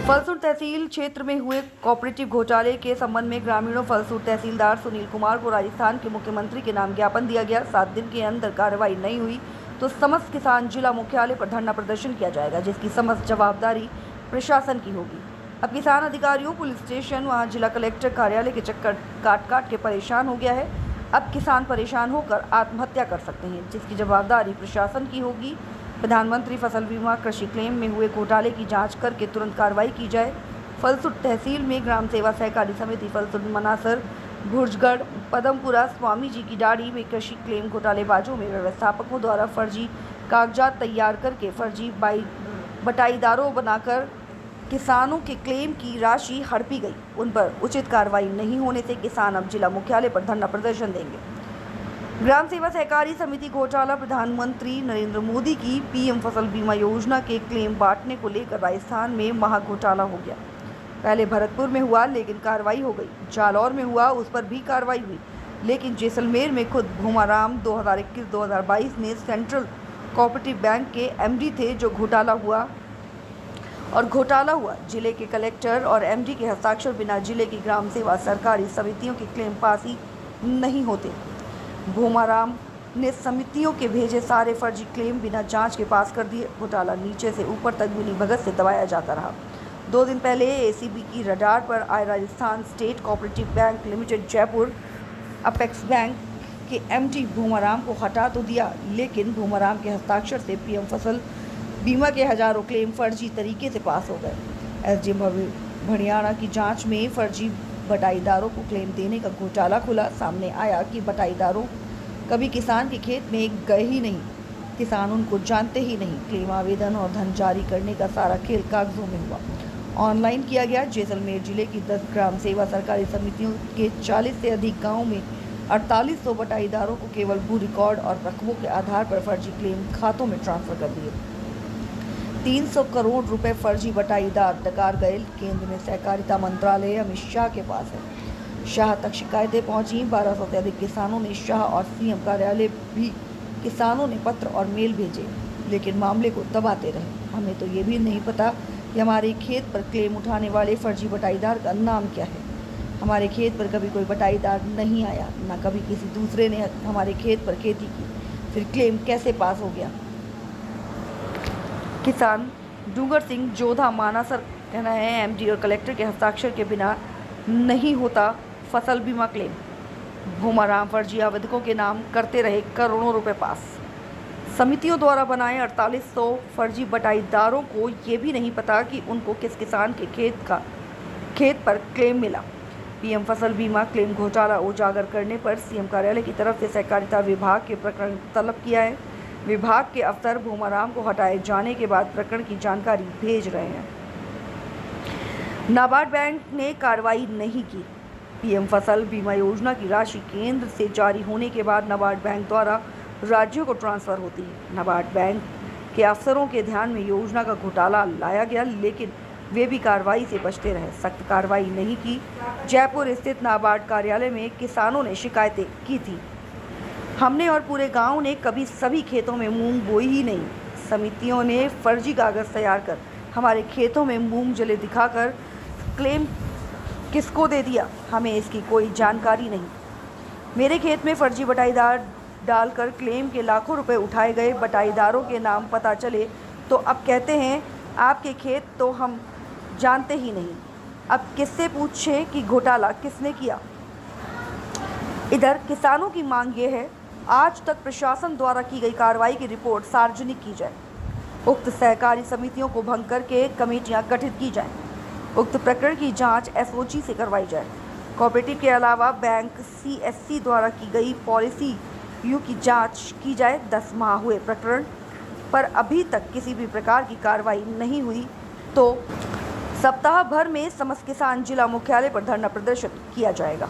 फलसूर तहसील क्षेत्र में हुए कोऑपरेटिव घोटाले के संबंध में ग्रामीणों फलसूर तहसीलदार सुनील कुमार को राजस्थान के मुख्यमंत्री के नाम ज्ञापन दिया गया। 7 दिन के अंदर कार्रवाई नहीं हुई तो समस्त किसान जिला मुख्यालय पर धरना प्रदर्शन किया जाएगा, जिसकी समस्त जवाबदारी प्रशासन की होगी। अब किसान अधिकारियों, पुलिस स्टेशन, वहां जिला कलेक्टर कार्यालय के चक्कर काट के परेशान हो गया है। अब किसान परेशान होकर आत्महत्या कर सकते हैं, जिसकी जवाबदारी प्रशासन की होगी। प्रधानमंत्री फसल बीमा कृषि क्लेम में हुए घोटाले की जांच करके तुरंत कार्रवाई की जाए। फलसूर तहसील में ग्राम सेवा सहकारी समिति फलसूर, मनासर, भुर्जगढ़, पदमपुरा, स्वामी जी की डाड़ी में कृषि क्लेम घोटालेबाजों में व्यवस्थापकों द्वारा फर्जी कागजात तैयार करके फर्जी बटाईदारों बनाकर किसानों के क्लेम की राशि हड़पी गई। उन पर उचित कार्रवाई नहीं होने से किसान अब जिला मुख्यालय पर धरना प्रदर्शन देंगे। ग्राम सेवा सहकारी समिति घोटाला। प्रधानमंत्री नरेंद्र मोदी की पीएम फसल बीमा योजना के क्लेम बांटने को लेकर राजस्थान में महा घोटाला हो गया। पहले भरतपुर में हुआ लेकिन कार्रवाई हो गई, जालौर में हुआ उस पर भी कार्रवाई हुई, लेकिन जैसलमेर में खुद भूमाराम 2021-2022 में सेंट्रल कोऑपरेटिव बैंक के एमडी थे जो घोटाला हुआ। जिले के कलेक्टर और एमडी के हस्ताक्षर बिना जिले की ग्राम सेवा सरकारी समितियों के क्लेम पास ही नहीं होते। भूमाराम ने समितियों के भेजे सारे फर्जी क्लेम बिना जांच के पास कर दिए। घोटाला नीचे से ऊपर तक मिलीभगत से दबाया जाता रहा। 2 दिन पहले एसीबी की रडार पर आए Rajasthan state cooperative bank limited Jaipur apex bank के एमडी भूमाराम को हटा तो दिया, लेकिन भूमाराम के हस्ताक्षर से पीएम फसल बीमा के हजारों क्लेम फर्जी तरीके से पास हो गए। एसडीएम भड़ियाणा की जांच में फर्जी बटाईदारों को क्लेम देने का घोटाला खुला। सामने आया कि बटाईदारों कभी किसान के खेत में गए ही नहीं, किसान उनको जानते ही नहीं। क्लेम आवेदन और धन जारी करने का सारा खेल कागजों में हुआ, ऑनलाइन किया गया। जैसलमेर जिले की 10 ग्राम सेवा सरकारी समितियों के 40 से अधिक गाँव में 4800 बटाईदारों को केवल भू रिकॉर्ड और रकबों के आधार पर फर्जी क्लेम खातों में ट्रांसफर कर दिए। 300 करोड़ रुपए फर्जी बटाईदार डकार गए। केंद्र में सहकारिता मंत्रालय अमित शाह के पास है। शाह तक शिकायतें पहुंची। 1200 से अधिक किसानों ने शाह और सीएम कार्यालय भी किसानों ने पत्र और मेल भेजे, लेकिन मामले को दबाते रहे। हमें तो ये भी नहीं पता कि हमारे खेत पर क्लेम उठाने वाले फर्जी बटाईदार का नाम क्या है। हमारे खेत पर कभी कोई बटाईदार नहीं आया, ना कभी किसी दूसरे ने हमारे खेत पर खेती की, फिर क्लेम कैसे पास हो गया। किसान डूंगर सिंह जोधा मानासर कहना है, एमडी और कलेक्टर के हस्ताक्षर के बिना नहीं होता फसल बीमा क्लेम। भूमाराम फर्जी आवेदकों के नाम करते रहे करोड़ों रुपए पास। समितियों द्वारा बनाए 4800 फर्जी बटाईदारों को ये भी नहीं पता कि उनको किस किसान के खेत पर क्लेम मिला। पीएम फसल बीमा क्लेम घोटाला उजागर करने पर सीएम कार्यालय की तरफ से सहकारिता विभाग के प्रकरण तलब किया है। विभाग के अफसर भूमाराम को हटाए जाने के बाद प्रकरण की जानकारी भेज रहे हैं। नाबार्ड बैंक ने कार्रवाई नहीं की। पीएम फसल बीमा योजना की राशि केंद्र से जारी होने के बाद नाबार्ड बैंक द्वारा राज्यों को ट्रांसफर होती है। नाबार्ड बैंक के अफसरों के ध्यान में योजना का घोटाला लाया गया, लेकिन वे भी कार्रवाई से बचते रहे, सख्त कार्रवाई नहीं की। जयपुर स्थित नाबार्ड कार्यालय में किसानों ने शिकायतें की थी। हमने और पूरे गांव ने कभी सभी खेतों में मूंग बोई ही नहीं। समितियों ने फर्जी कागज तैयार कर हमारे खेतों में मूंग जले दिखाकर क्लेम किसको दे दिया, हमें इसकी कोई जानकारी नहीं। मेरे खेत में फर्जी बटाईदार डालकर क्लेम के लाखों रुपए उठाए गए। बटाईदारों के नाम पता चले तो अब कहते हैं आपके खेत तो हम जानते ही नहीं। अब किससे पूछे कि घोटाला किसने किया। इधर किसानों की मांग ये है, आज तक प्रशासन द्वारा की गई कार्रवाई की रिपोर्ट सार्वजनिक की जाए। उक्त सहकारी समितियों को भंग करके कमेटियां गठित की जाएं। उक्त प्रकरण की जांच एसओजी से करवाई जाए। कोऑपरेटिव के अलावा बैंक सीएससी द्वारा की गई पॉलिसी यू की जांच की जाए। 10 माह हुए प्रकरण पर अभी तक किसी भी प्रकार की कार्रवाई नहीं हुई तो सप्ताह भर में समस्त किसान जिला मुख्यालय पर धरना प्रदर्शन किया जाएगा।